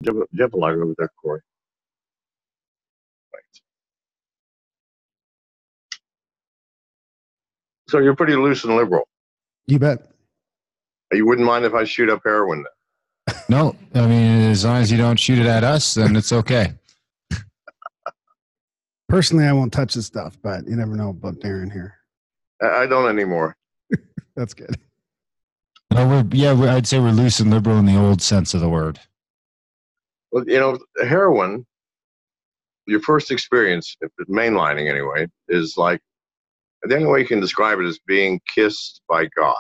Do you have a light over there, Corey? Right. So you're pretty loose and liberal. You bet. You wouldn't mind if I shoot up heroin then? No, I mean, as long as you don't shoot it at us, then it's okay. Personally, I won't touch this stuff, but you never know about Darren here. I don't anymore. That's good. No, I'd say we're loose and liberal in the old sense of the word. Well, heroin, your first experience, mainlining anyway, is like, the only way you can describe it is being kissed by God.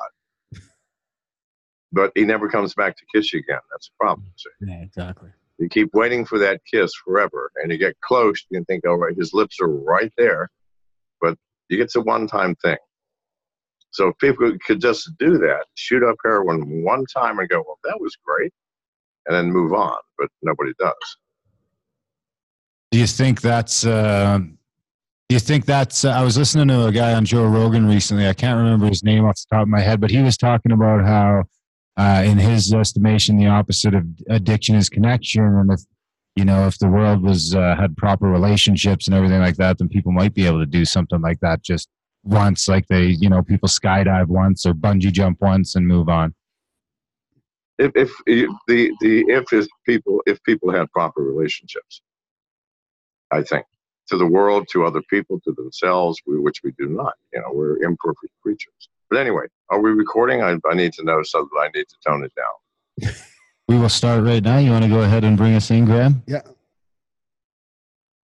But he never comes back to kiss you again. That's the problem. See? Yeah, exactly. You keep waiting for that kiss forever, and you get close, you can think, oh, right, his lips are right there, but you get a one-time thing. So if people could just do that, shoot up heroin one time and go, well, that was great, and then move on, but nobody does. Do you think that's I was listening to a guy on Joe Rogan recently. I can't remember his name off the top of my head, but he was talking about how, in his estimation, the opposite of addiction is connection. And if the world was had proper relationships and everything like that, then people might be able to do something like that just once, like people skydive once or bungee jump once and move on. If people had proper relationships, I think, to the world, to other people, to themselves, which we do not. We're imperfect creatures. But anyway, are we recording? I need to know, so that I need to tone it down. We will start right now. You want to go ahead and bring us in, Graham? Yeah.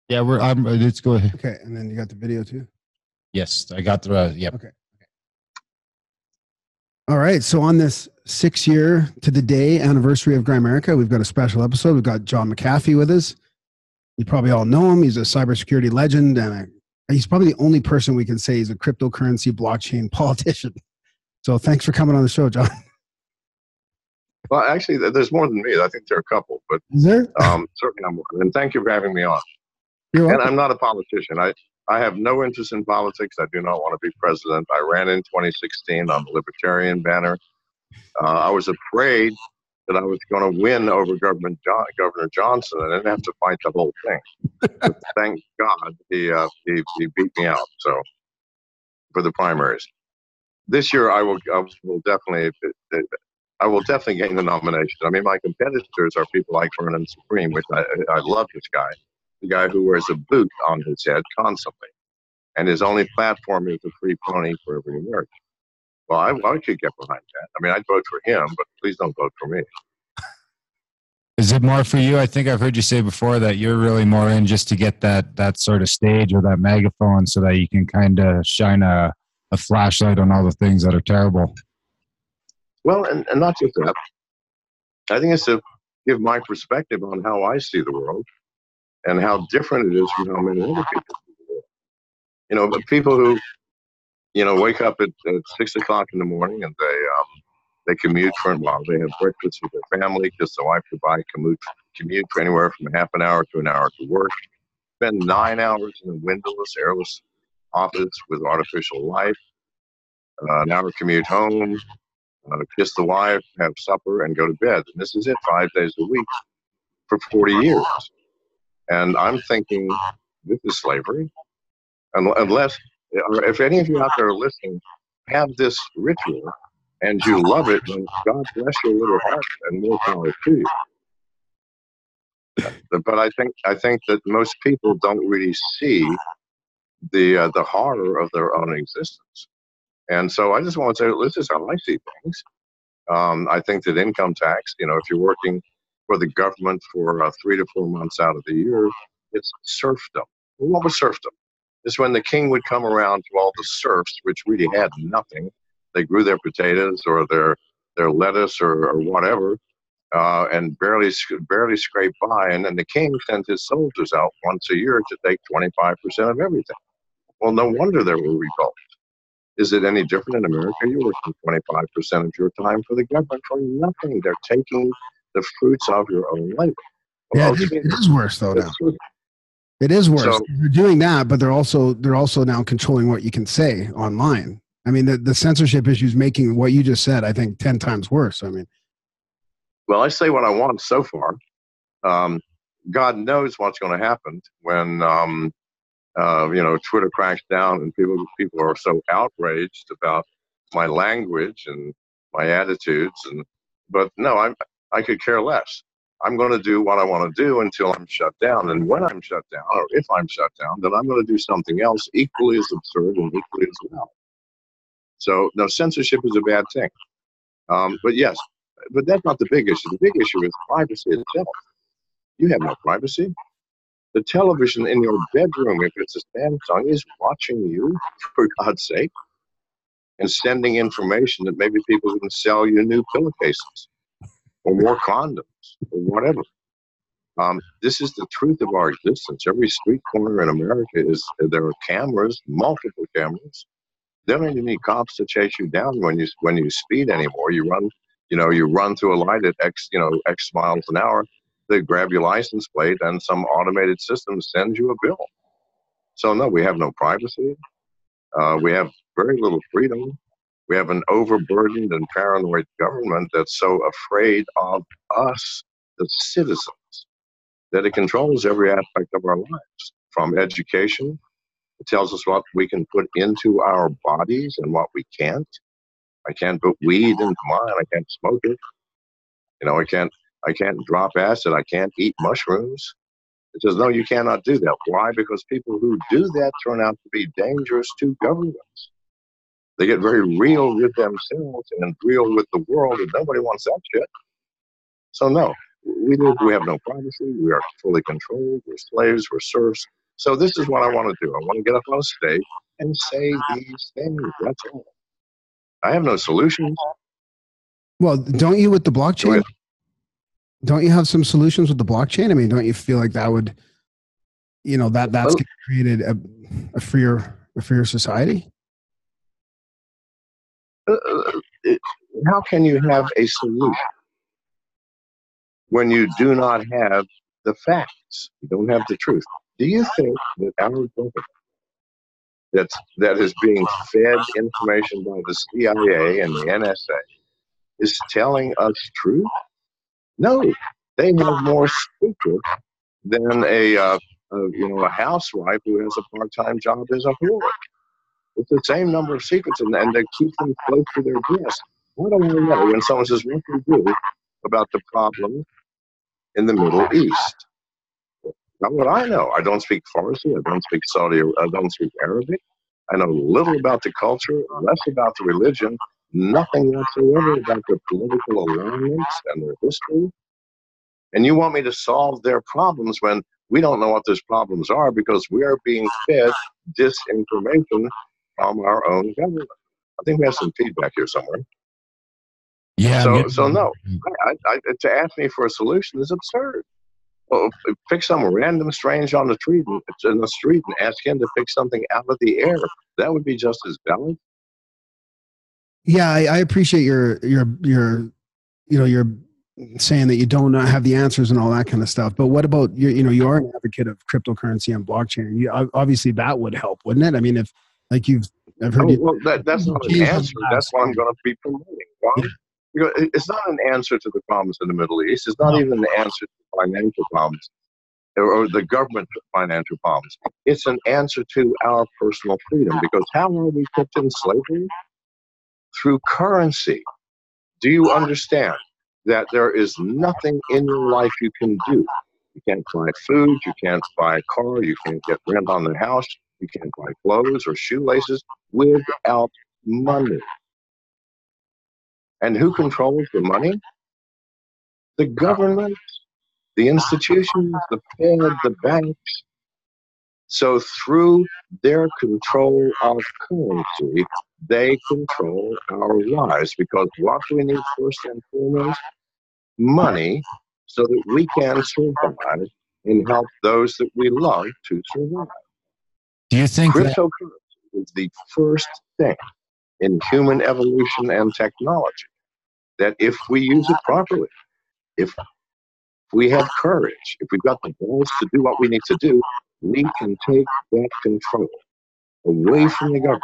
Yeah, let's go ahead. Okay, and then you got the video too? Yes, I got the, yep. Okay. All right, so on this 6-year to the day anniversary of Grimerica, we've got a special episode. We've got John Mcafee with us. You probably all know him. He's a cybersecurity legend, and he's probably the only person we can say he's a cryptocurrency blockchain politician. So thanks for coming on the show, John. Well, actually, there's more than me. I think there are a couple, but is there? Certainly I'm one. And thank you for having me on. You're welcome. And I'm not a politician. I have no interest in politics. I do not want to be president. I ran in 2016 on the Libertarian banner. I was afraid that I was going to win over Governor Johnson, and I didn't have to fight the whole thing. But thank God he beat me out. So for the primaries this year, I will definitely gain the nomination. I mean, my competitors are people like Vernon Supreme, which I love this guy, the guy who wears a boot on his head constantly, and his only platform is a free pony for every American. Well, I could get behind that. I mean, I'd vote for him, but please don't vote for me. Is it more for you? I think I've heard you say before that you're really more in just to get that sort of stage or that megaphone so that you can kind of shine a flashlight on all the things that are terrible. Well, and not just that. I think it's to give my perspective on how I see the world and how different it is from how many other people see the world. But people who wake up at 6 o'clock in the morning and they commute for a while. They have breakfast with their family, kiss their wife goodbye, commute for anywhere from half an hour to an hour to work, spend 9 hours in a windowless, airless office with artificial light, an hour commute home, kiss the wife, have supper, and go to bed. And this is it 5 days a week for 40 years. And I'm thinking, this is slavery. Unless, if any of you out there are listening, have this ritual and you love it, then God bless your little heart and more power to you. But I think that most people don't really see the horror of their own existence. And so I just want to say, this is how I see things. I think that income tax, if you're working for the government for 3 to 4 months out of the year, it's serfdom. What was serfdom? It's when the king would come around to all the serfs, which really had nothing. They grew their potatoes or their lettuce or whatever, and barely scraped by. And then the king sent his soldiers out once a year to take 25% of everything. Well, no wonder there were revolts. Is it any different in America? You're working 25% of your time for the government for nothing. They're taking the fruits of your own labor. Well, yeah, it is worse though now. It is worse. So, they're doing that, but they're also now controlling what you can say online. I mean, the censorship issue is making what you just said, I think, 10 times worse. I mean, well, I say what I want so far, God knows what's going to happen when Twitter cracks down and people are so outraged about my language and my attitudes. But no, I could care less. I'm going to do what I want to do until I'm shut down. And when I'm shut down, or if I'm shut down, then I'm going to do something else equally as absurd and equally as well. So no, censorship is a bad thing. But yes, but that's not the big issue. The big issue is privacy itself. You have no privacy. The television in your bedroom, if it's a Samsung, is watching you, for God's sake, and sending information that maybe people can sell you new pillowcases or more condoms or whatever. This is the truth of our existence. Every street corner in America there are cameras, multiple cameras. They don't even need cops to chase you down when you speed anymore. You run through a light at X miles an hour. They grab your license plate and some automated system sends you a bill. So no, we have no privacy. We have very little freedom. We have an overburdened and paranoid government that's so afraid of us, the citizens, that it controls every aspect of our lives, from education. It tells us what we can put into our bodies and what we can't. I can't put weed into mine. I can't smoke it. I can't drop acid. I can't eat mushrooms. It says, no, you cannot do that. Why? Because people who do that turn out to be dangerous to governments. They get very real with themselves and real with the world, and nobody wants that shit. So no, we have no privacy. We are fully controlled. We're slaves. We're serfs. So this is what I want to do. I want to get up on a stage and say these things. That's all. I have no solutions. Well, don't you with the blockchain? Don't you have some solutions with the blockchain? I mean, don't you feel like that would, that's created a freer society? How can you have a solution when you do not have the facts? You don't have the truth. Do you think that our government that is being fed information by the CIA and the NSA is telling us truth? No, they have more secrets than a housewife who has a part-time job as a whore. It's the same number of secrets, and they keep them close to their breast. I don't want to know when someone says, what do you do about the problem in the Middle East? Not what I know. I don't speak Farsi. I don't speak I don't speak Arabic. I know little about the culture, less about the religion, nothing whatsoever about their political alignments and their history. And you want me to solve their problems when we don't know what those problems are because we are being fed disinformation from our own government. I think we have some feedback here somewhere. Yeah. So no, to ask me for a solution is absurd. Well, pick some random strange on the street and ask him to pick something out of the air. That would be just as valid. Yeah, I appreciate your saying that you don't have the answers and all that kind of stuff. But what about you are an advocate of cryptocurrency and blockchain. Obviously that would help, wouldn't it? I mean, if like I've heard that's not an answer. That's what I'm going to be promoting. Why? Yeah. Because it's not an answer to the problems in the Middle East. It's not even an answer to financial problems or the government financial problems. It's an answer to our personal freedom. Because how are we kept in slavery? Through currency. Do you understand that there is nothing in your life you can do? You can't buy food, you can't buy a car, you can't get rent on the house, you can't buy clothes or shoelaces without money. And who controls the money? The government, the institutions, the Fed, the banks. So through their control of currency, they control our lives. Because what do we need first and foremost? Money, so that we can survive and help those that we love to survive. Do you think cryptocurrency is the first thing in human evolution and technology that if we use it properly, if we have courage, if we've got the balls to do what we need to do, we can take that control away from the government,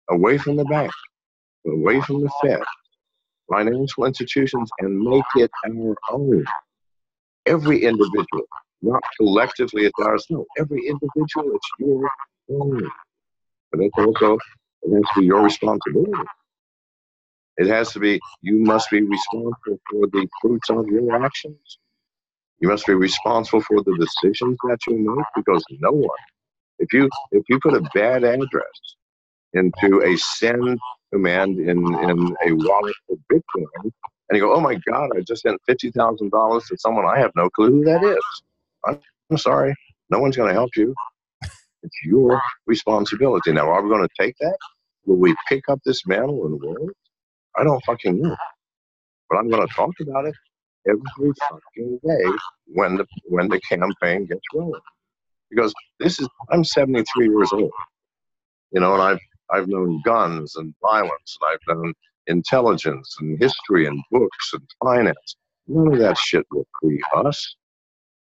away from the bank, away from the Fed, financial institutions, and make it our own. Every individual, not collectively it's ours. No, every individual, it's your own. But it's also, it has to be your responsibility. It has to be, you must be responsible for the fruits of your actions. You must be responsible for the decisions that you make, because no one, if you put a bad address into a send command in a wallet for Bitcoin, and you go, oh my God, I just sent $50,000 to someone, I have no clue who that is. I'm sorry, no one's going to help you. It's your responsibility. Now, are we going to take that? Will we pick up this mantle in the world? I don't fucking know. But I'm going to talk about it every fucking day when the campaign gets rolling. Because I'm 73 years old, and I've known guns and violence, and I've known intelligence and history and books and finance. None of that shit will free us.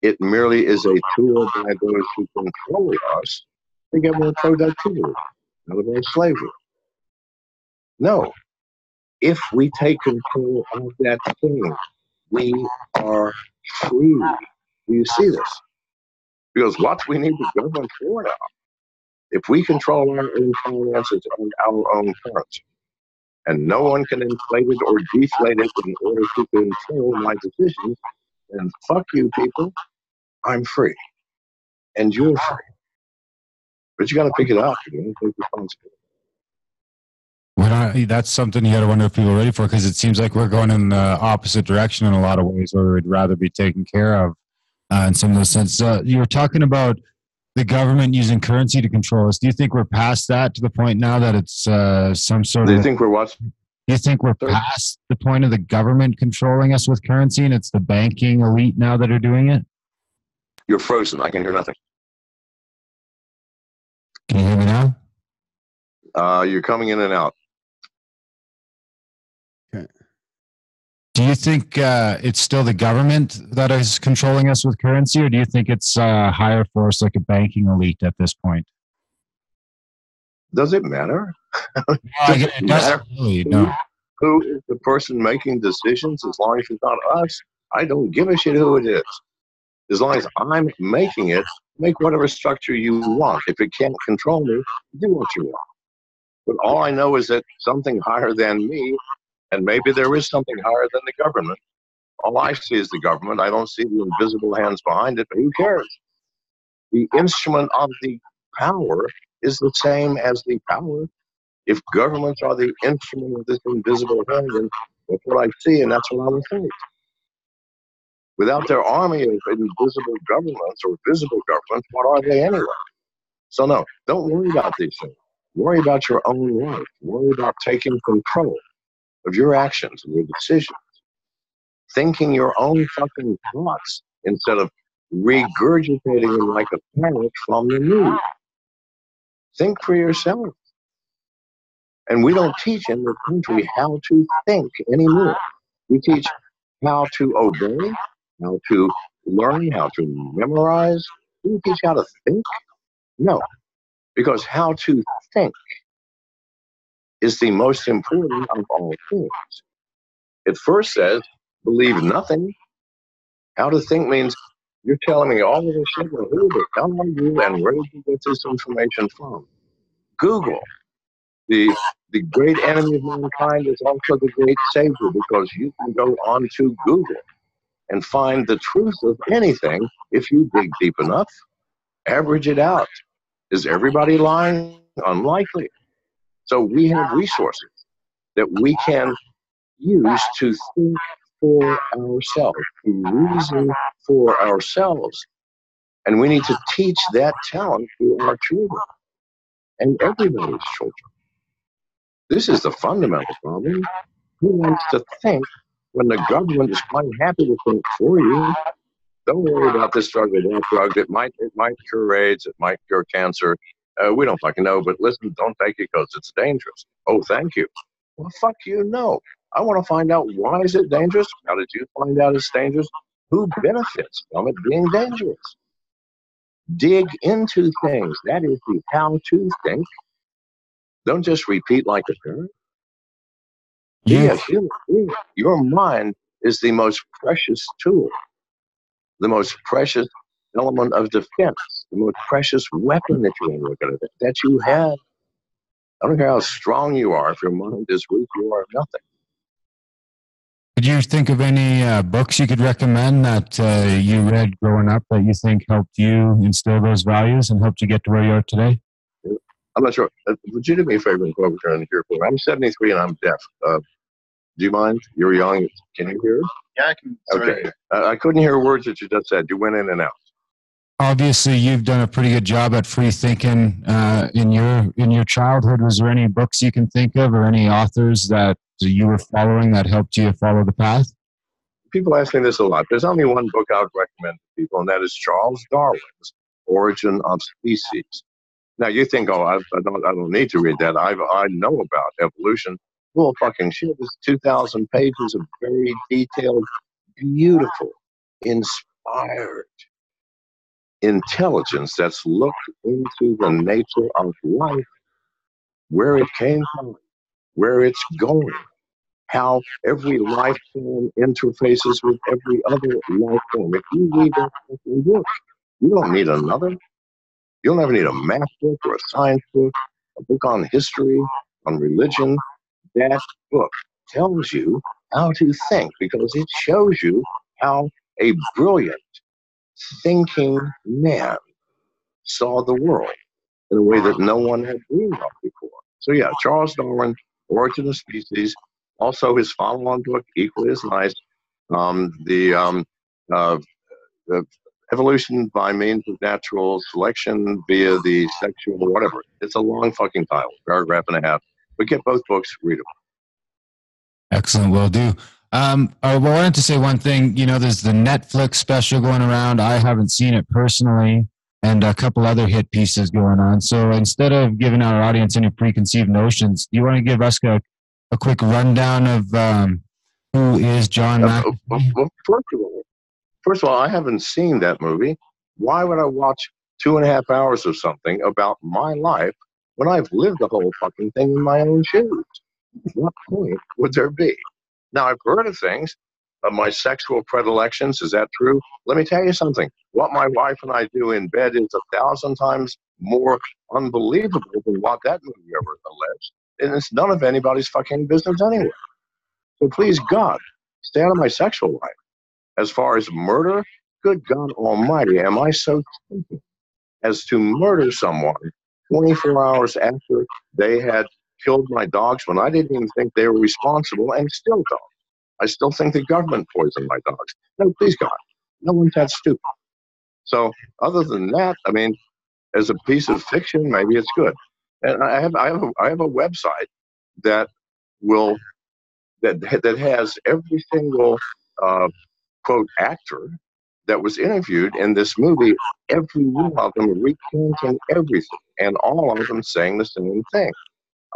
It merely is a tool by those who control us to get more productivity out of our slavery. No, if we take control of that thing, we are free. Do you see this? Because what we need the government for now, if we control our own finances on our own currency, and no one can inflate it or deflate it in order to control my decisions, then fuck you people, I'm free. And you're free. But you got to pick it up. You got to take responsibility. That's something you got to wonder if people are ready for, because it seems like we're going in the opposite direction in a lot of ways, where we'd rather be taken care of in some of those sense. You were talking about the government using currency to control us. Do you think we're past that, to the point now that it's some sort Do of... you think we're what? Do you think we're past the point of the government controlling us with currency, and it's the banking elite now that are doing it? You're frozen. I can hear nothing. Can you hear me now? You're coming in and out. Okay. Do you think it's still the government that is controlling us with currency, or do you think it's a higher force like a banking elite at this point? Does it matter? Does it matter? Really, no. Who is the person making decisions? As long as it's not us, I don't give a shit who it is. As long as I'm making it, make whatever structure you want. If it can't control me, do what you want. But all I know is that something higher than me, and maybe there is something higher than the government. All I see is the government. I don't see the invisible hands behind it, but who cares? The instrument of the power is the same as the power. If governments are the instrument of this invisible hand, then that's what I see, and that's what I will say. Without their army of invisible governments or visible governments, what are they anyway? So no, don't worry about these things. Worry about your own life. Worry about taking control of your actions and your decisions. Thinking your own fucking thoughts instead of regurgitating them like a parrot from the news. Think for yourself. And we don't teach in this country how to think anymore. We teach how to obey, how to learn, how to memorize. Do we teach how to think? No, because how to think is the most important of all things. It first says, believe nothing. How to think means you're telling me all of this shit, well, who the hell are you and where did you get this information from? Google. The great enemy of mankind is also the great savior, because you can go on to Google and find the truth of anything if you dig deep enough. Average it out. Is everybody lying? Unlikely. So we have resources that we can use to think for ourselves, to reason for ourselves. And we need to teach that talent to our children and everybody's children. This is the fundamental problem. Who wants to think when the government is quite happy to think for you? Don't worry about this drug or that drug. It might cure AIDS. It might cure cancer. We don't fucking know. But listen, don't take it because it's dangerous. Oh, thank you. Well, fuck you, no. I want to find out, why is it dangerous? How did you find out it's dangerous? Who benefits from it being dangerous? Dig into things. That is the how to think. Don't just repeat like a parrot. Be a human being. Your mind is the most precious tool the most precious element of defense, the most precious weapon, if you want to look at it, that you have. I don't care how strong you are. If your mind is weak, you are nothing. Could you think of any books you could recommend that you read growing up that you think helped you instill those values and helped you get to where you are today? I'm not sure. Would you do me a favor and go over here and hear for me? I'm 73 and I'm deaf. Do you mind? You're young. Can you hear? Yeah, I can. Okay. I couldn't hear words that you just said. You went in and out. Obviously, you've done a pretty good job at free thinking in your childhood. Was there any books you can think of, or any authors that you were following that helped you follow the path? People ask me this a lot. There's only one book I would recommend to people, and that is Charles Darwin's Origin of Species. Now you think, oh, I don't need to read that. I know about evolution. Well, fucking shit. It's 2,000 pages of very detailed, beautiful, inspired intelligence that's looked into the nature of life, where it came from, where it's going, how every life form interfaces with every other life form. If you read that fucking book, you don't need another. You don't ever need a math book or a science book, a book on history, on religion. That book tells you how to think because it shows you how a brilliant, thinking man saw the world in a way that no one had dreamed of before. So yeah, Charles Darwin, Origin of Species, also his follow-on book, equally as nice, the Evolution by Means of Natural Selection via the Sexual whatever. It's a long fucking title, paragraph and a half. But get both books, read them. Excellent, will do. I wanted to say one thing. You know, there's the Netflix special going around. I haven't seen it personally, and a couple other hit pieces going on. So instead of giving our audience any preconceived notions, do you want to give us a quick rundown of who is John Mcafee? Well, first of all, I haven't seen that movie. Why would I watch 2.5 hours of something about my life when I've lived the whole fucking thing in my own shoes? What point would there be? Now, I've heard of things, of my sexual predilections. Is that true? Let me tell you something. What my wife and I do in bed is 1,000 times more unbelievable than what that movie ever alleged. And it's none of anybody's fucking business anyway. So please, God, stay out of my sexual life. As far as murder, good God Almighty, am I so tempted as to murder someone 24 hours after they had killed my dogs when I didn't even think they were responsible and still don't. I still think the government poisoned my dogs. No, please God, no one's that stupid. So other than that, I mean, as a piece of fiction, maybe it's good. And I have a website that will that has every single quote actor that was interviewed in this movie. Every one of them recanting everything, and all of them saying the same thing.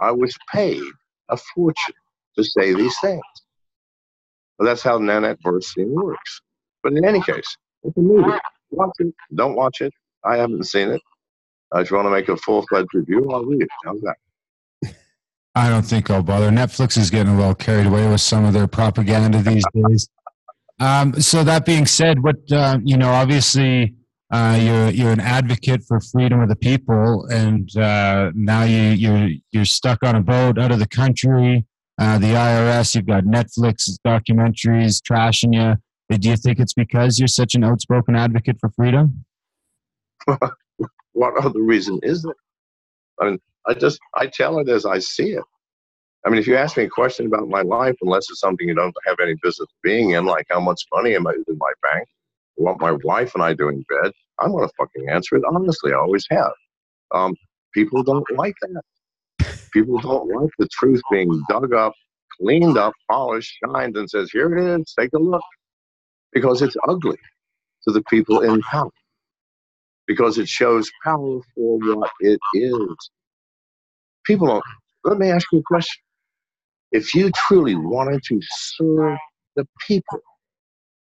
I was paid a fortune to say these things. Well, that's how Nanette Bernstein works. But in any case, it's a movie. Watch it. Don't watch it. I haven't seen it. If you want to make a full-fledged review, I'll read it. How's that? I don't think I'll bother. Netflix is getting a little carried away with some of their propaganda these days. So that being said, what obviously you're an advocate for freedom of the people, and now you're stuck on a boat out of the country. The IRS, you've got Netflix documentaries trashing you. Do you think it's because you're such an outspoken advocate for freedom? What other reason is it? I mean, I tell it as I see it. I mean, if you ask me a question about my life, unless it's something you don't have any business being in, like how much money am I in my bank, what my wife and I do in bed, I'm going to fucking answer it honestly. I always have. People don't like that. People don't like the truth being dug up, cleaned up, polished, shined, and says, here it is, take a look. Because it's ugly to the people in power. Because it shows power for what it is. People don't. Let me ask you a question. If you truly wanted to serve the people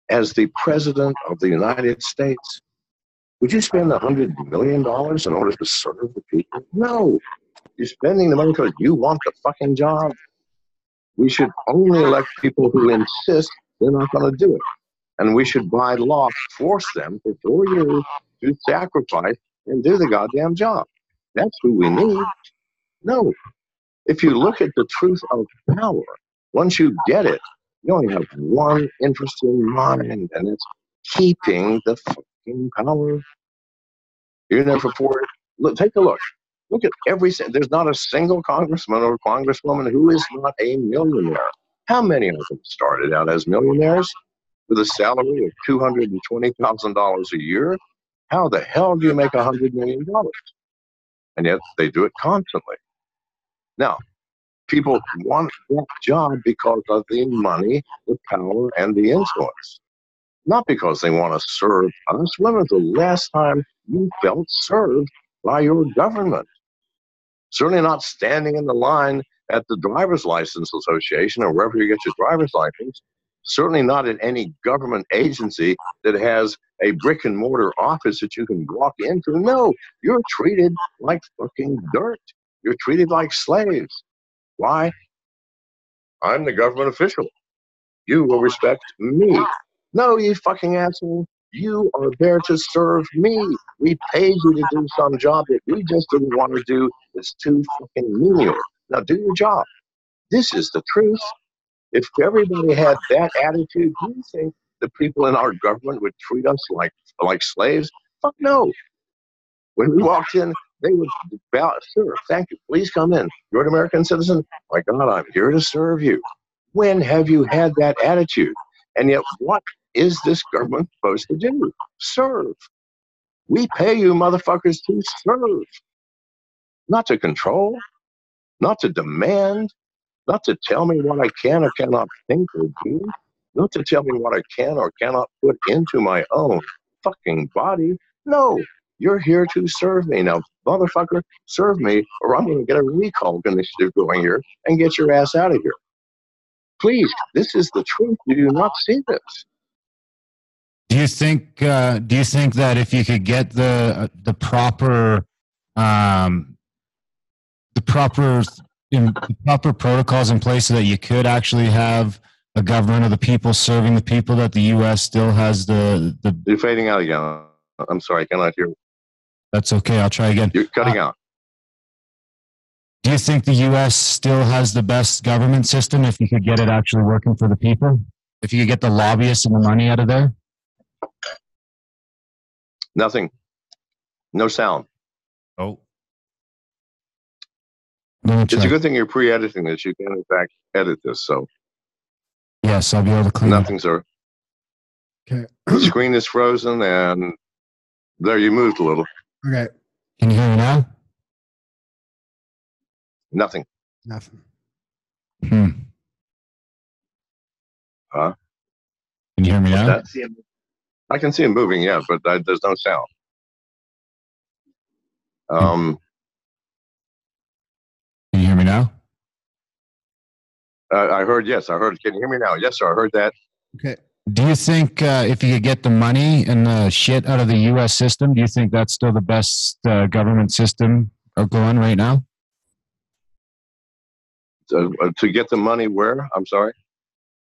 as the president of the United States, would you spend $100 million in order to serve the people? No. You're spending the money because you want the fucking job. We should only elect people who insist they're not going to do it. And we should, by law, force them for 4 years to sacrifice and do the goddamn job. That's who we need. No. If you look at the truth of power, once you get it, you only have one interest in mind, and it's keeping the fucking power. You're there for 4 years. Look, take a look. Look at there's not a single congressman or congresswoman who is not a millionaire. How many of them started out as millionaires with a salary of $220,000 a year? How the hell do you make $100 million? And yet they do it constantly. Now, people want that job because of the money, the power, and the influence. Not because they want to serve us. When was the last time you felt served by your government? Certainly not standing in the line at the Driver's License Association or wherever you get your driver's license. Certainly not at any government agency that has a brick and mortar office that you can walk into. No, you're treated like fucking dirt. You're treated like slaves. Why? I'm the government official. You will respect me. No, you fucking asshole. You are there to serve me. We paid you to do some job that we just didn't want to do. It's too fucking menial. Now do your job. This is the truth. If everybody had that attitude, do you think the people in our government would treat us like slaves? Fuck no. When we walked in, they would bow, sir, thank you, please come in. You're an American citizen? My God, I'm here to serve you. When have you had that attitude? And yet, what is this government supposed to do? Serve. We pay you motherfuckers to serve. Not to control, not to demand, not to tell me what I can or cannot think or do, not to tell me what I can or cannot put into my own fucking body. No, you're here to serve me. Now, motherfucker, serve me, or I'm going to get a recall initiative going here and get your ass out of here. Please, this is the truth. You do not see this. Do you think that if you could get the proper proper protocols in place so that you could actually have a government of the people serving the people, that the U.S. still has the You're fading out again. I'm sorry, I cannot hear. That's okay. I'll try again. You're cutting out. Do you think the U.S. still has the best government system if you could get it actually working for the people? If you could get the lobbyists and the money out of there? Nothing. No sound. Oh. It's a good thing you're pre-editing this. You can, in fact, edit this. So yes, I'll be able to clean nothing, sir. Okay. The screen is frozen, and there you moved a little. Okay. Can you hear me now? Nothing. Nothing. Huh? Can you hear me now? I can see him moving, yeah, but there's no sound. Can you hear me now? I heard, yes, I heard. Can you hear me now? Yes, sir, I heard that. Okay. Do you think if you could get the money and the shit out of the U.S. system, do you think that's still the best government system going right now? To get the money where? I'm sorry?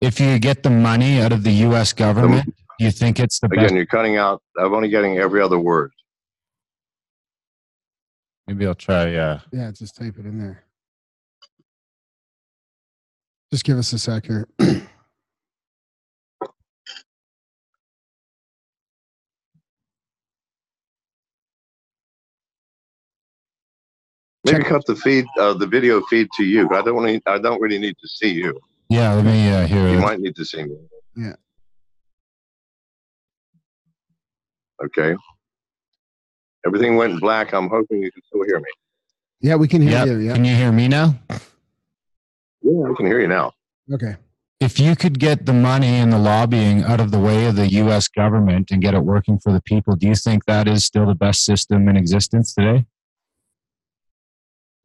If you get the money out of the U.S. government, do you think it's the best? Again, you're cutting out. I'm only getting every other word. Maybe I'll try. Yeah, just type it in there. Just give us a sec here. Maybe cut the feed, the video feed to you. I don't really need to see you. Yeah, let me hear it. You might need to see me. Yeah. Okay. Everything went black. I'm hoping you can still hear me. Yeah, we can hear you. Yeah. Can you hear me now? Yeah, I can hear you now. Okay. If you could get the money and the lobbying out of the way of the U.S. government and get it working for the people, do you think that is still the best system in existence today?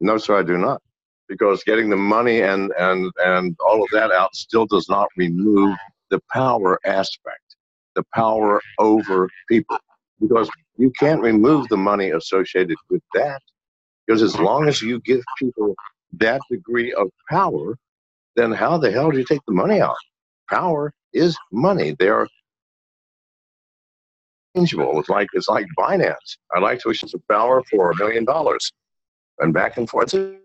No, sir, I do not. Because getting the money and all of that out still does not remove the power aspect, the power over people. Because you can't remove the money associated with that. Because as long as you give people that degree of power, then how the hell do you take the money out? Power is money. They are interchangeable. It's like Binance. I'd like to exchange the power for $1 million, and back and forth. It's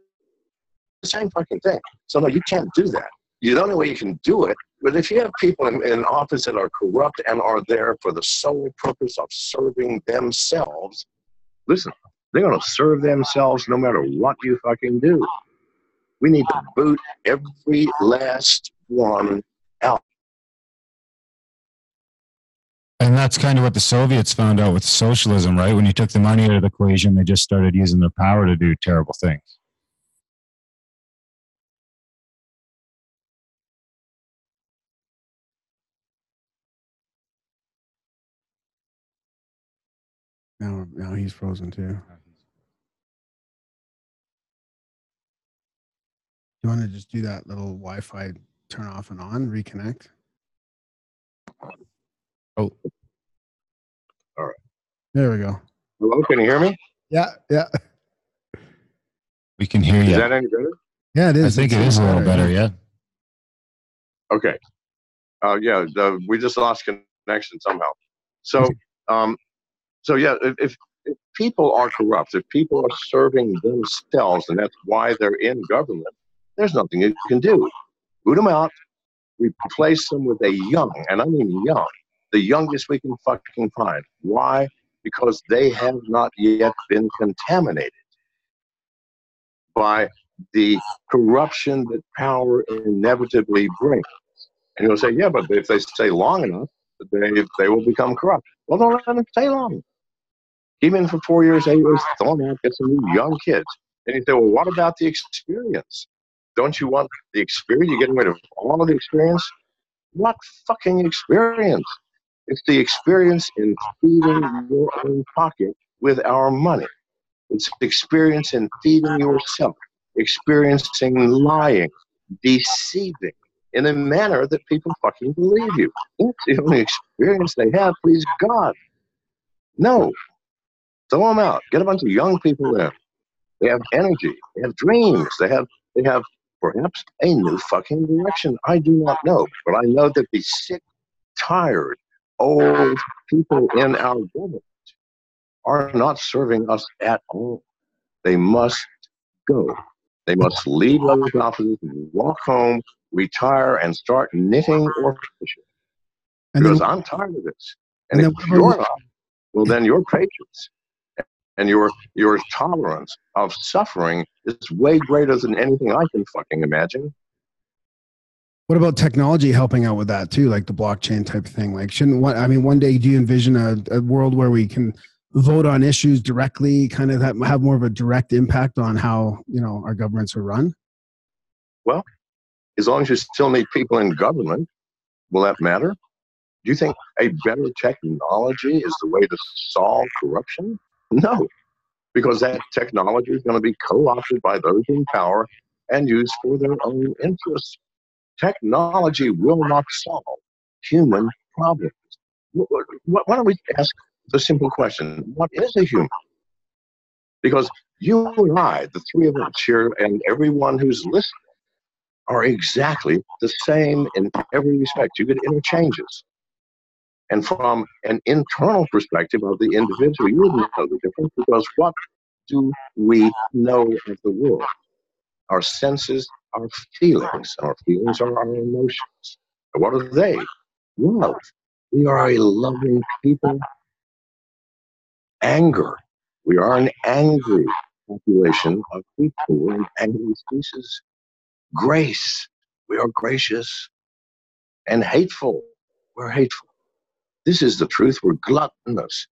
the same fucking thing. So no, you can't do that. The only way you can do it, but if you have people in office that are corrupt and are there for the sole purpose of serving themselves, listen, they're going to serve themselves no matter what you fucking do. We need to boot every last one out. And that's kind of what the Soviets found out with socialism, right? When you took the money out of the equation, they just started using their power to do terrible things. Now he's frozen too. You want to just do that little Wi-Fi turn off and on, reconnect? Oh. All right. There we go. Hello, can you hear me? Yeah. We can hear you. Is that any better? Yeah, it is. I think it is a little better, yeah. Okay. We just lost connection somehow. So, if people are corrupt, if people are serving themselves, and that's why they're in government, there's nothing you can do. Boot them out, replace them with a young, and I mean young, the youngest we can fucking find. Why? Because they have not yet been contaminated by the corruption that power inevitably brings. And you'll say, yeah, but if they stay long enough, they will become corrupt. Well, don't let them stay long. Keep them in for 4 years, 8 years, throw them out, get some new young kids. And you say, well, what about the experience? Don't you want the experience? You're getting rid of all of the experience? What fucking experience? It's the experience in feeding your own pocket with our money. It's experience in feeding yourself, experiencing lying, deceiving in a manner that people fucking believe you. That's the only experience they have, please God. No. Throw them out. Get a bunch of young people in. They have energy. They have dreams. They have perhaps a new fucking direction. I do not know. But I know that the sick, tired, old people in our government are not serving us at all. They must go. They must leave those offices, walk home, retire, and start knitting or fishing. Because I'm tired of this. And if you're not, well, then your patience and your tolerance of suffering is way greater than anything I can fucking imagine. What about technology helping out with that too, like the blockchain type of thing? Like, one day do you envision a world where we can vote on issues directly, kind of have more of a direct impact on how, our governments are run? Well, as long as you still need people in government, will that matter? Do you think a better technology is the way to solve corruption? No, because that technology is going to be co-opted by those in power and used for their own interests. Technology will not solve human problems. Why don't we ask the simple question, what is a human? Because you and I, the three of us here, and everyone who's listening, are exactly the same in every respect. You get interchanges. And from an internal perspective of the individual, you wouldn't know the difference, because what do we know of the world? Our senses, our feelings. Our feelings are our emotions. And what are they? Love. We are a loving people. Anger. We are an angry population of people. We're an angry species. Grace. We are gracious. And hateful. We're hateful. This is the truth. We're gluttonous.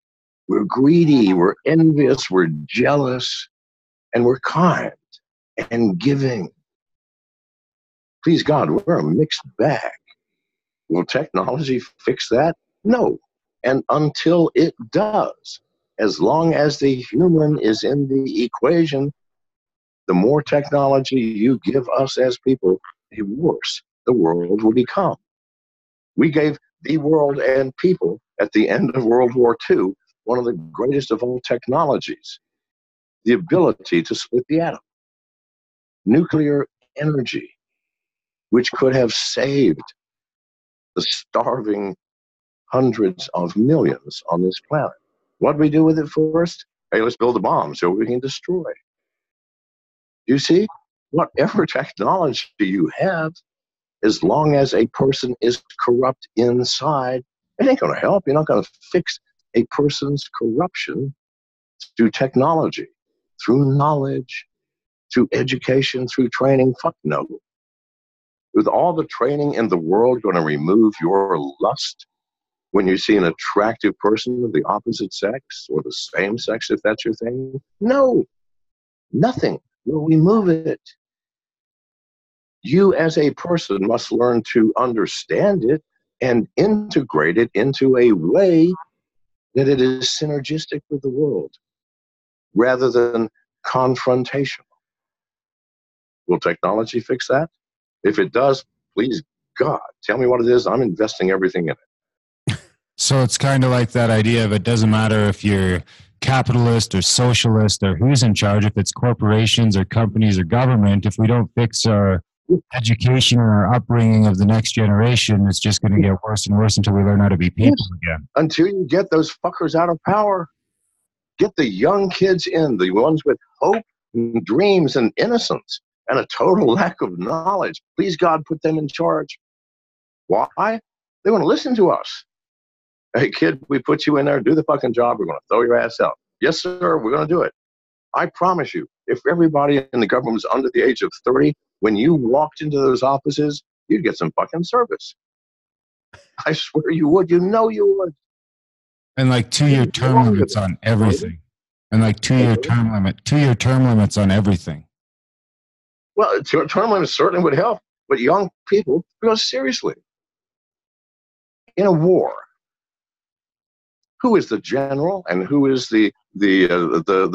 We're greedy. We're envious. We're jealous. And we're kind and giving. Please God, we're a mixed bag. Will technology fix that? No. And until it does, as long as the human is in the equation, the more technology you give us as people, the worse the world will become. We gave the world and people at the end of World War II one of the greatest of all technologies, the ability to split the atom, nuclear energy, which could have saved the starving hundreds of millions on this planet. What do we do with it first? Hey, let's build a bomb so we can destroy. You see, whatever technology you have, as long as a person is corrupt inside, it ain't going to help. You're not going to fix a person's corruption through technology, through knowledge, through education, through training. Fuck no. With all the training in the world going to remove your lust when you see an attractive person of the opposite sex or the same sex, if that's your thing? No, nothing will remove it. You as a person must learn to understand it and integrate it into a way that it is synergistic with the world rather than confrontational. Will technology fix that? If it does, please God, tell me what it is. I'm investing everything in it. So it's kind of like that idea of it doesn't matter if you're capitalist or socialist or who's in charge, if it's corporations or companies or government, if we don't fix our education or our upbringing of the next generation, it's just going to get worse and worse until we learn how to be people again. Until you get those fuckers out of power. Get the young kids in, the ones with hope and dreams and innocence and a total lack of knowledge. Please, God, put them in charge. Why? They want to listen to us. Hey, kid, we put you in there. Do the fucking job. We're going to throw your ass out. Yes, sir. We're going to do it. I promise you, if everybody in the government was under the age of 30, when you walked into those offices, you'd get some fucking service. I swear you would. You know you would. And like 2-year term limits on everything. And like 2-year term limits on everything. Well, term limits certainly would help, but young people, because seriously, in a war, who is the general and who is the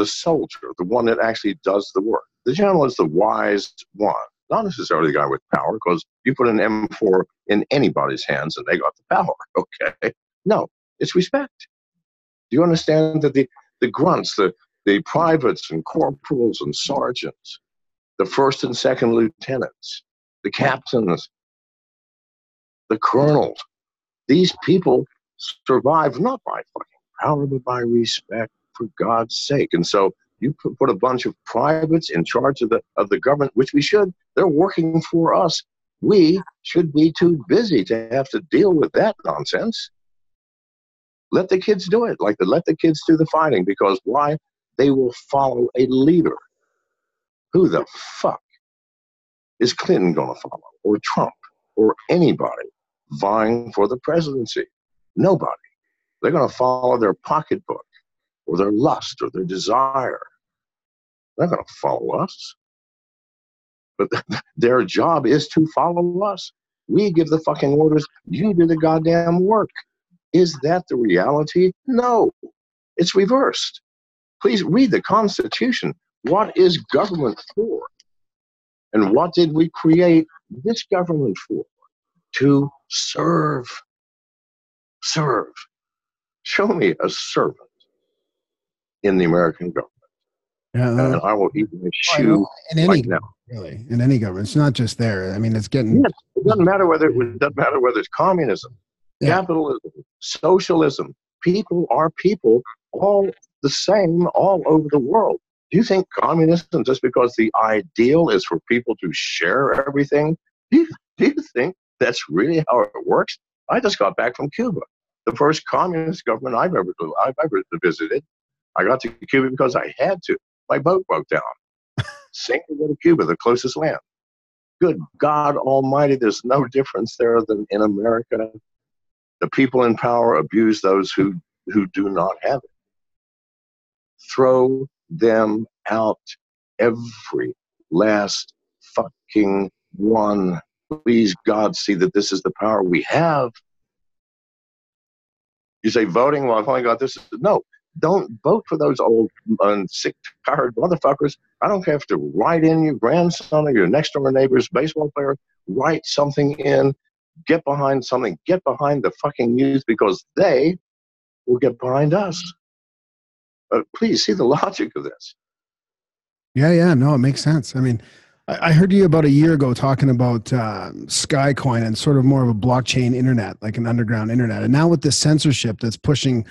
soldier, the one that actually does the work? The general is the wise one, not necessarily the guy with power, because you put an M4 in anybody's hands and they got the power. Okay, no, it's respect. Do you understand that the grunts, the privates and corporals and sergeants, the first and second lieutenants, the captains, the colonels, these people survive not by fucking power, but by respect, for God's sake. And so you put a bunch of privates in charge of the government, which we should. They're working for us. We should be too busy to have to deal with that nonsense. Let the kids do it. Let the kids do the fighting, because why? They will follow a leader. Who the fuck is Clinton going to follow, or Trump, or anybody vying for the presidency? Nobody. They're going to follow their pocketbook, or their lust, or their desire. They're not going to follow us. But their job is to follow us. We give the fucking orders. You do the goddamn work. Is that the reality? No. It's reversed. Please read the Constitution. What is government for? And what did we create this government for? To serve. Serve. Show me a servant in the American government. Yeah, and I will eat my shoe in any right now. Really, in any government, it's not just there. I mean, it's getting. Yes, it doesn't matter whether it's communism, capitalism, socialism. People are people, all the same, all over the world. Do you think communism, just because the ideal is for people to share everything, do you think that's really how it works? I just got back from Cuba, the first communist government I've ever visited. I got to Cuba because I had to. My boat broke down. Sink to go to Cuba, the closest land. Good God Almighty, there's no difference there than in America. The people in power abuse those who do not have it. Throw them out, every last fucking one. Please, God, see that this is the power we have. You say voting, well, I've only got this. No, don't vote for those old sick, tired motherfuckers. I don't have to write in your grandson or your next door neighbor's baseball player. Write something in. Get behind something. Get behind the fucking youth, because they will get behind us. Please see the logic of this. Yeah, no, it makes sense. I mean, I heard you about a year ago talking about Skycoin and sort of more of a blockchain internet, like an underground internet. And now with this censorship that's pushing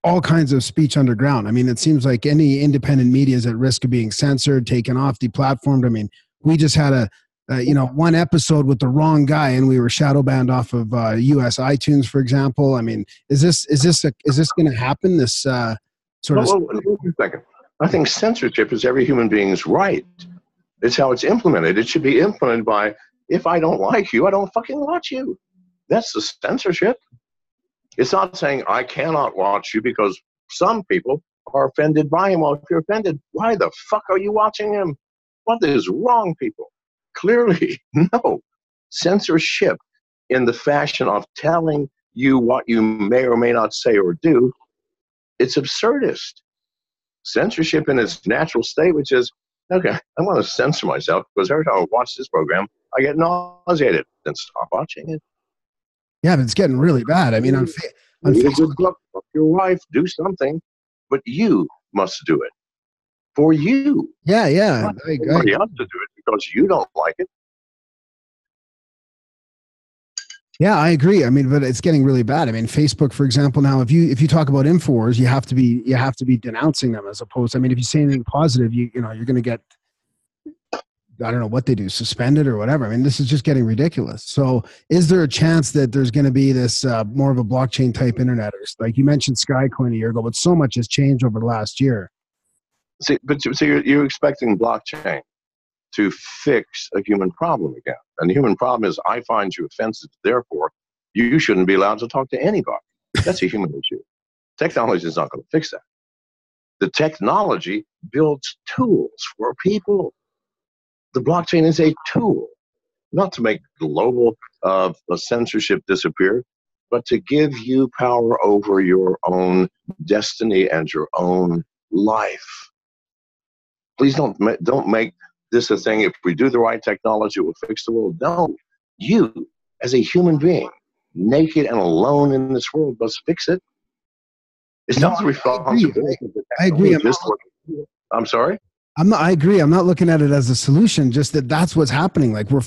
all kinds of speech underground. I mean, it seems like any independent media is at risk of being censored, taken off, deplatformed. I mean, we just had one episode with the wrong guy, and we were shadow banned off of U.S. iTunes, for example. I mean, is this going to happen? This sort of. Well, wait a second. I think censorship is every human being's right. It's how it's implemented. It should be implemented by, if I don't like you, I don't fucking watch you. That's the censorship. It's not saying I cannot watch you because some people are offended by him. Well, if you're offended, why the fuck are you watching him? What is wrong, people? Clearly, no. Censorship in the fashion of telling you what you may or may not say or do, it's absurdist. Censorship in its natural state, which is, okay, I want to censor myself because every time I watch this program, I get nauseated. Then stop watching it. Yeah, but it's getting really bad. I mean, on Read a Facebook, good book, fuck your wife, do something, but you must do it for you. yeah, Not somebody else to do it because you don't like it. yeah, I agree. I mean, but it's getting really bad. I mean, Facebook, for example, now if you talk about Infowars, you have to be denouncing them as opposed. I mean, if you say anything positive, you're going to get, I don't know what they do, suspended or whatever. I mean, this is just getting ridiculous. So is there a chance that there's going to be this more of a blockchain type internet? Or like you mentioned Skycoin a year ago, but so much has changed over the last year. So you're expecting blockchain to fix a human problem again. And the human problem is I find you offensive, therefore you shouldn't be allowed to talk to anybody. That's a human issue. Technology is not going to fix that. The technology builds tools for people. The blockchain is a tool, not to make global censorship disappear, but to give you power over your own destiny and your own life. Please don't make this a thing. If we do the right technology, it will fix the world. No, you, as a human being, naked and alone in this world, must fix it. It's not the responsibility. I agree. I'm sorry? I agree. I'm not looking at it as a solution, just that's what's happening. Like we're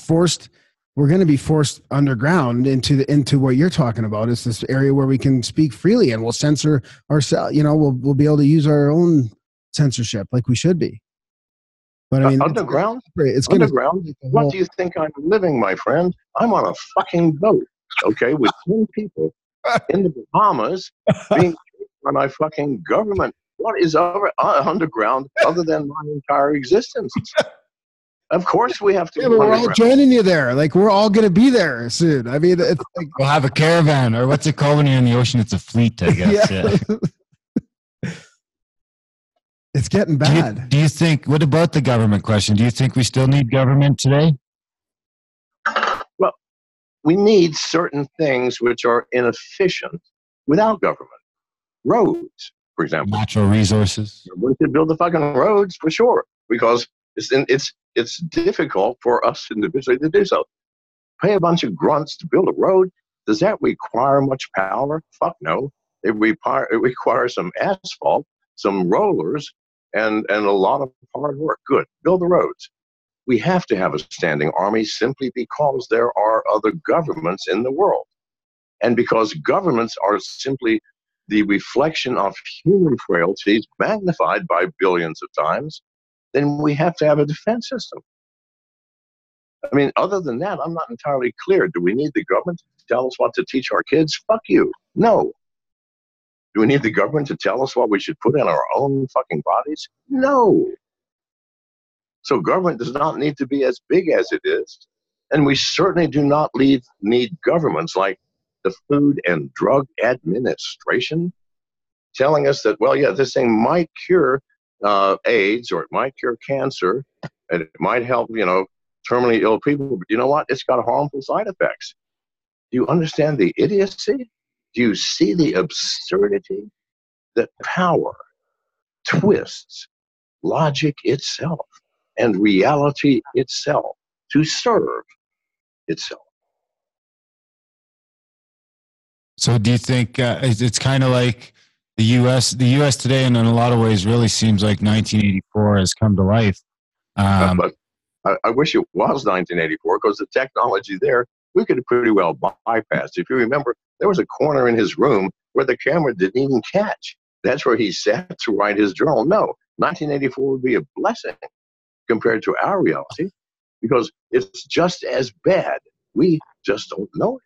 going to be forced underground into what you're talking about. Is this area where we can speak freely and we'll censor ourselves, we'll be able to use our own censorship like we should be. But I mean, underground? It's underground? What do you think I'm living, my friend? I'm on a fucking boat, okay, with 10 people in the Bahamas being by my fucking government. What is underground other than my entire existence? Of course we have to. Yeah, but we're all joining you there. Like we're all going to be there soon. I mean, it's like, we'll have a caravan, or what's it called when you're in the ocean? It's a fleet, I guess. Yeah. It's getting bad. Do you think? What about the government question? Do you think we still need government today? Well, we need certain things which are inefficient without government. Roads, for example. Natural resources. We should build the fucking roads for sure, because it's difficult for us individually to do so. Pay a bunch of grunts to build a road. Does that require much power? Fuck no. It requires some asphalt, some rollers, and a lot of hard work. Good. Build the roads. We have to have a standing army simply because there are other governments in the world. And because governments are simply the reflection of human frailties magnified by billions of times, then we have to have a defense system. I mean, other than that, I'm not entirely clear. Do we need the government to tell us what to teach our kids? Fuck you. No. Do we need the government to tell us what we should put in our own fucking bodies? No. So government does not need to be as big as it is. And we certainly do not need governments like the Food and Drug Administration telling us that, well, yeah, this thing might cure AIDS, or it might cure cancer, and it might help, terminally ill people. But you know what? It's got harmful side effects. Do you understand the idiocy? Do you see the absurdity that power twists logic itself and reality itself to serve itself? So do you think it's kind of like the U.S. today, and in a lot of ways really seems like 1984 has come to life? But I wish it was 1984 because the technology there, we could have pretty well bypassed. If you remember, there was a corner in his room where the camera didn't even catch. That's where he sat to write his journal. No, 1984 would be a blessing compared to our reality because it's just as bad. We just don't know it.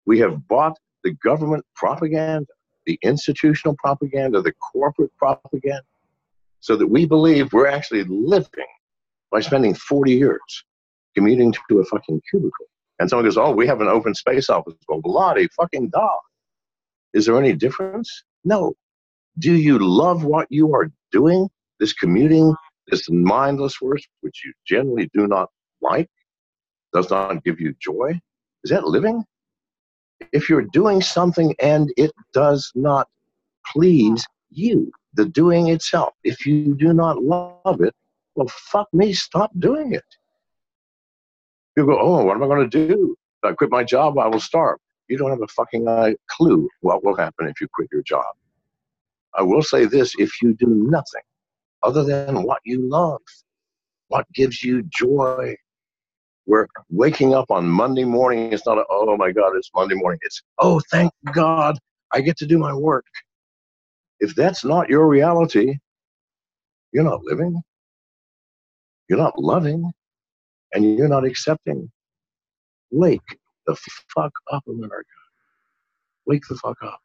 We have bought the government propaganda, the institutional propaganda, the corporate propaganda, so that we believe we're actually living by spending 40 years commuting to a fucking cubicle. And someone goes, oh, we have an open space office. Well, bloody fucking dog. Is there any difference? No. Do you love what you are doing? This commuting, this mindless work, which you generally do not like, does not give you joy? Is that living? If you're doing something and it does not please you, the doing itself, if you do not love it, well, fuck me, stop doing it. You go, oh, what am I going to do? If I quit my job, I will starve. You don't have a fucking clue what will happen if you quit your job. I will say this, if you do nothing other than what you love, what gives you joy, where waking up on Monday morning is not a, oh my God, it's Monday morning. It's, oh, thank God, I get to do my work. If that's not your reality, you're not living, you're not loving, and you're not accepting. Wake the fuck up, America. Wake the fuck up.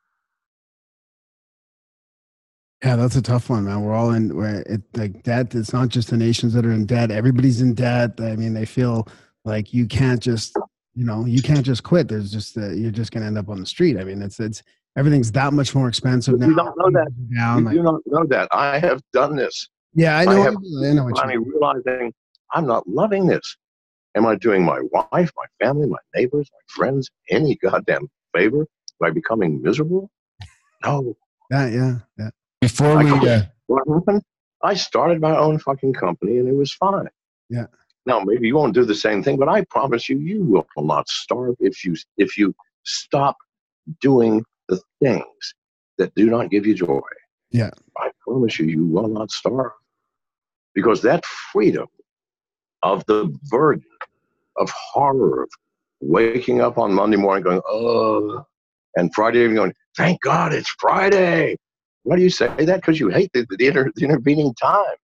Yeah, that's a tough one, man. We're all in where it like debt. It's not just the nations that are in debt. Everybody's in debt. I mean, they feel like you can't just, you can't just quit. There's just you're just going to end up on the street. I mean, it's everything's that much more expensive now. You don't know that. Down, You do not know that. I have done this. Yeah, I know. I have I know what finally you mean. realizing I'm not loving this. Am I doing my wife, my family, my neighbors, my friends any goddamn favor by becoming miserable? No. Yeah. Before we, what happened? I started my own fucking company and it was fine. Yeah. Now maybe you won't do the same thing, but I promise you, you will not starve if you stop doing the things that do not give you joy. Yeah. I promise you, you will not starve because that freedom of the burden of horror of waking up on Monday morning going, oh, and Friday evening going, thank God it's Friday. Why do you say that? Because you hate the intervening time.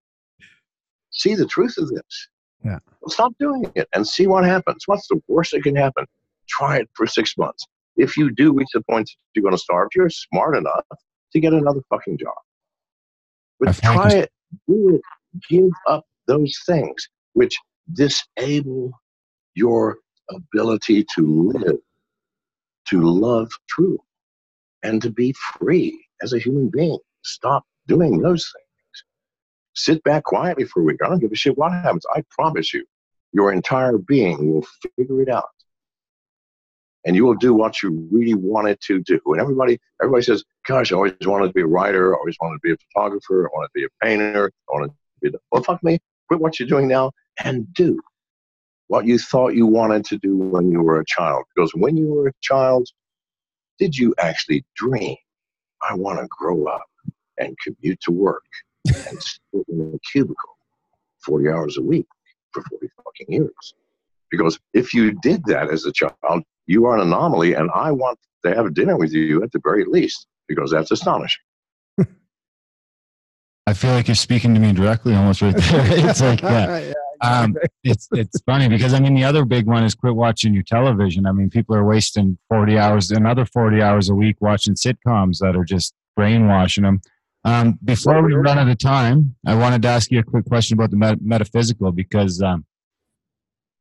See the truth of this. Yeah. Well, stop doing it and see what happens. What's the worst that can happen? Try it for 6 months. If you do reach the point that you're going to starve, you're smart enough to get another fucking job. But try it, do it, give up those things which disable your ability to live, to love truth, and to be free as a human being. Stop doing those things. Sit back quietly for a week. I don't give a shit what happens. I promise you, your entire being will figure it out. And you will do what you really wanted to do. And everybody says, gosh, I always wanted to be a writer, I always wanted to be a photographer, I wanted to be a painter, I wanted to be well, fuck me. Quit what you're doing now and do what you thought you wanted to do when you were a child. Because when you were a child, did you actually dream, I want to grow up and commute to work and sit in a cubicle 40 hours a week for 40 fucking years? Because if you did that as a child, you are an anomaly, and I want to have dinner with you at the very least, because that's astonishing. I feel like you're speaking to me directly almost right there. It's like, yeah. It's funny because, I mean, the other big one is quit watching your television. I mean, people are wasting 40 hours, another 40 hours a week watching sitcoms that are just brainwashing them. Before we run out of time, I wanted to ask you a quick question about the metaphysical because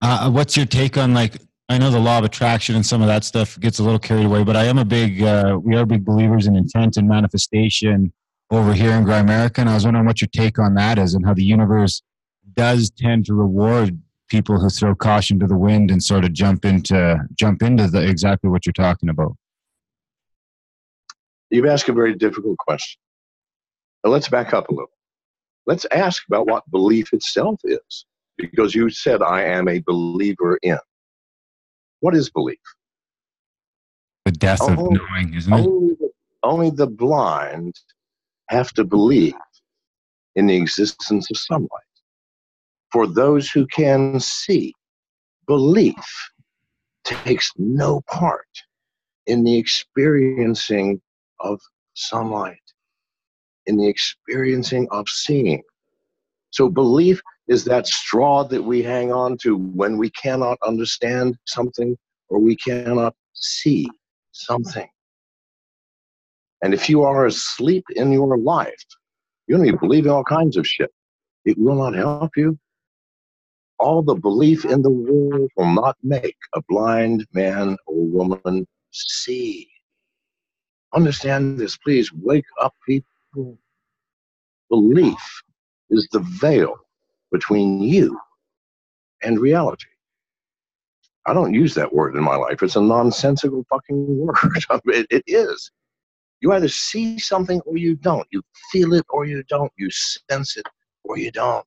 what's your take on, like, I know the law of attraction and some of that stuff gets a little carried away, but I am we are big believers in intent and manifestation over here in Grimerica, and I was wondering what your take on that is and how the universe does tend to reward people who throw caution to the wind and sort of jump into exactly what you're talking about. You've asked a very difficult question. Now let's back up a little. Let's ask about what belief itself is, because you said I am a believer in. What is belief? The death of knowing, isn't it? Only the blind have to believe in the existence of sunlight. For those who can see, belief takes no part in the experiencing of sunlight, in the experiencing of seeing. So belief is that straw that we hang on to when we cannot understand something or we cannot see something. And if you are asleep in your life, you're going to be believing all kinds of shit. It will not help you. All the belief in the world will not make a blind man or woman see. Understand this, please. Wake up, people. Belief is the veil between you and reality. I don't use that word in my life. It's a nonsensical fucking word. It is. You either see something or you don't. You feel it or you don't. You sense it or you don't.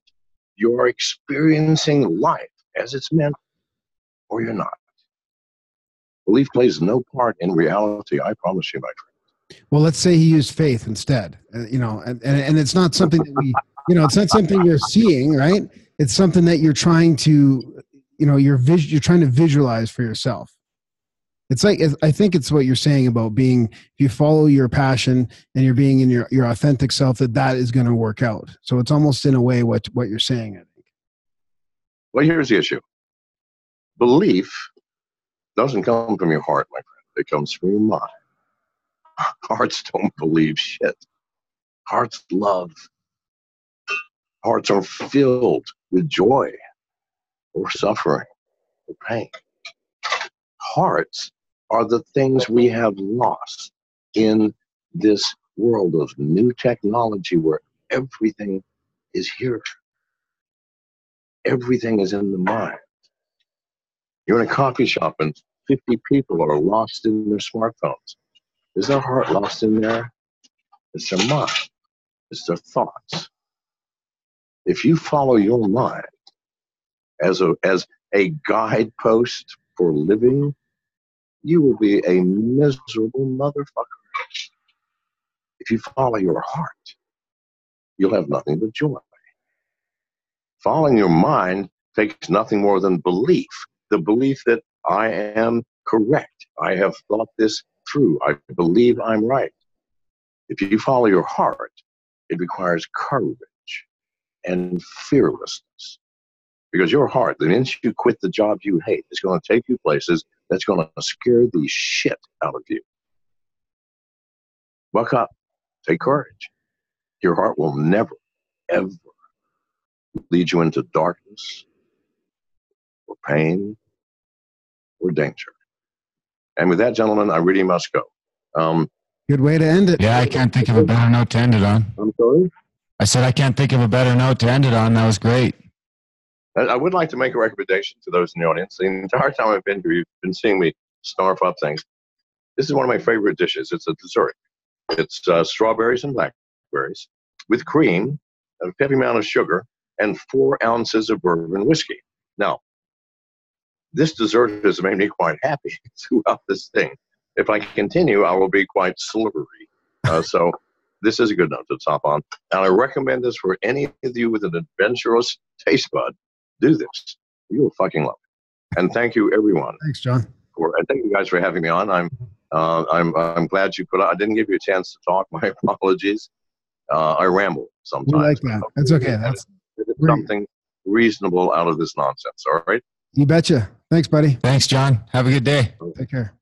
You're experiencing life as it's meant or you're not. Belief plays no part in reality, I promise you, my friend. Well, let's say he used faith instead, and it's not something that we, it's not something you're seeing, right? It's something that you're trying to, you're trying to visualize for yourself. It's like, I think it's what you're saying about being, if you follow your passion and you're being in your authentic self, that is going to work out. So it's almost in a way what you're saying, I think. Well, here's the issue. Belief doesn't come from your heart, my friend. It comes from your mind. Hearts don't believe shit. Hearts love. Hearts are filled with joy or suffering or pain. Hearts are the things we have lost in this world of new technology where everything is here. Everything is in the mind. You're in a coffee shop and 50 people are lost in their smartphones. Is their heart lost in there? It's their mind. It's their thoughts. If you follow your mind as a guidepost for living, you will be a miserable motherfucker. If you follow your heart, you'll have nothing but joy. Following your mind takes nothing more than belief. The belief that I am correct. I have thought this through. I believe I'm right. If you follow your heart, it requires courage and fearlessness. Because your heart, the minute you quit the job you hate, is going to take you places that's going to scare the shit out of you. Buck up. Take courage. Your heart will never, ever lead you into darkness or pain or danger. And with that, gentlemen, I really must go. Good way to end it. Yeah, I can't think of a better note to end it on. I'm sorry? I said I can't think of a better note to end it on. That was great. I would like to make a recommendation to those in the audience. The entire time I've been here, you've been seeing me snarf up things. This is one of my favorite dishes. It's a dessert. It's strawberries and blackberries with cream, a heavy amount of sugar, and 4 ounces of bourbon whiskey. Now, this dessert has made me quite happy throughout this thing. If I continue, I will be quite slippery. So this is a good note to top on. And I recommend this for any of you with an adventurous taste bud. Do this. You will fucking love it. And thank you, everyone. Thanks, John. And thank you guys for having me on. I'm glad you I didn't give you a chance to talk. My apologies. I ramble sometimes. We like that. That's okay. That's something reasonable out of this nonsense. All right. You betcha. Thanks, buddy. Thanks, John. Have a good day. Take care.